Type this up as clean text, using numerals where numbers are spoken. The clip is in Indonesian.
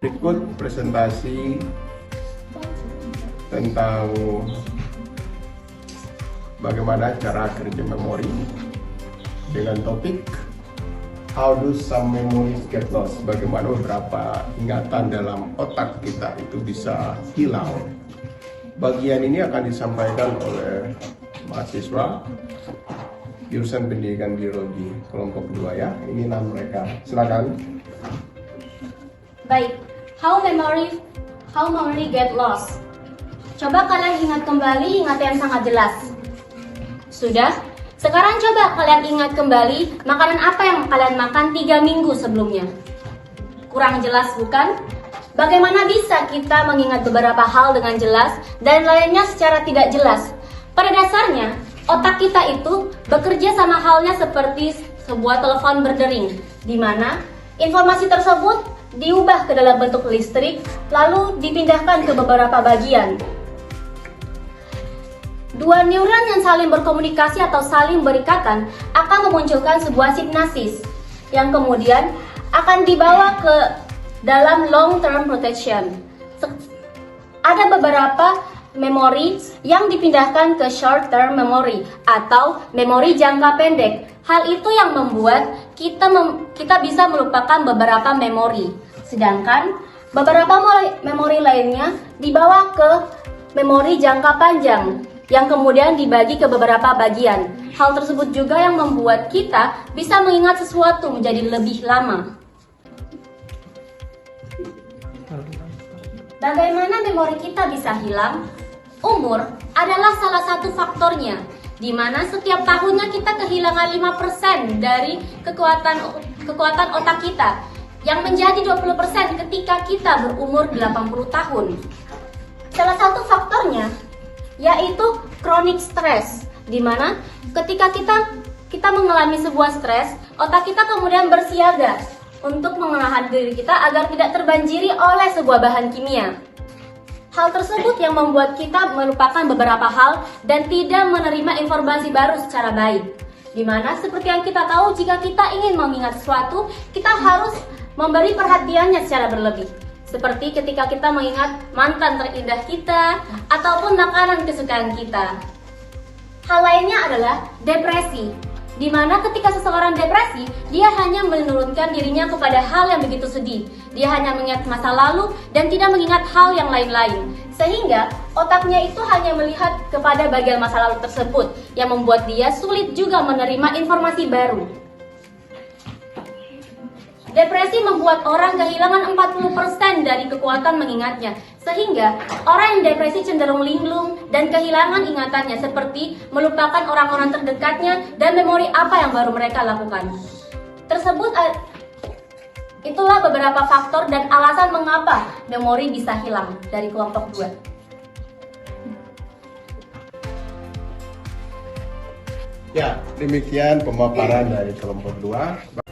Berikut presentasi tentang bagaimana cara kerja memori dengan topik How do some memories get lost? Bagaimana beberapa ingatan dalam otak kita itu bisa hilang. Bagian ini akan disampaikan oleh mahasiswa jurusan pendidikan biologi kelompok 2 ya. Ini nama mereka. Silakan. Baik, how memory get lost? Coba kalian ingat kembali ingatan yang sangat jelas. Sudah? Sekarang coba kalian ingat kembali makanan apa yang kalian makan 3 minggu sebelumnya. Kurang jelas bukan? Bagaimana bisa kita mengingat beberapa hal dengan jelas dan lainnya secara tidak jelas? Pada dasarnya, otak kita itu bekerja sama halnya seperti sebuah telepon berdering, di mana informasi tersebut diubah ke dalam bentuk listrik, lalu dipindahkan ke beberapa bagian. Dua neuron yang saling berkomunikasi atau saling berikatan akan memunculkan sebuah sinapsis yang kemudian akan dibawa ke dalam long term protection. Ada beberapa memori yang dipindahkan ke short term memory atau memori jangka pendek. Hal itu yang membuat kita bisa melupakan beberapa memori. Sedangkan beberapa memori lainnya dibawa ke memori jangka panjang yang kemudian dibagi ke beberapa bagian. Hal tersebut juga yang membuat kita bisa mengingat sesuatu menjadi lebih lama. Bagaimana memori kita bisa hilang? Umur adalah salah satu faktornya, di mana setiap tahunnya kita kehilangan 5% dari kekuatan otak kita, yang menjadi 20% ketika kita berumur 80 tahun. Salah satu faktornya yaitu chronic stress, di mana ketika kita mengalami sebuah stres, otak kita kemudian bersiaga untuk menahan diri kita agar tidak terbanjiri oleh sebuah bahan kimia. Hal tersebut yang membuat kita melupakan beberapa hal dan tidak menerima informasi baru secara baik. Di mana seperti yang kita tahu, jika kita ingin mengingat sesuatu, kita harus memberi perhatiannya secara berlebih. Seperti ketika kita mengingat mantan terindah kita ataupun makanan kesukaan kita. Hal lainnya adalah depresi, di mana ketika seseorang depresi, dia hanya menurunkan dirinya kepada hal yang begitu sedih. Dia hanya mengingat masa lalu dan tidak mengingat hal yang lain-lain. Sehingga otaknya itu hanya melihat kepada bagian masa lalu tersebut, yang membuat dia sulit juga menerima informasi baru. Depresi membuat orang kehilangan 40% dari kekuatan mengingatnya, sehingga orang yang depresi cenderung linglung dan kehilangan ingatannya, seperti melupakan orang-orang terdekatnya dan memori apa yang baru mereka lakukan. Itulah beberapa faktor dan alasan mengapa memori bisa hilang dari kelompok 2. Ya, demikian pemaparan dari kelompok 2.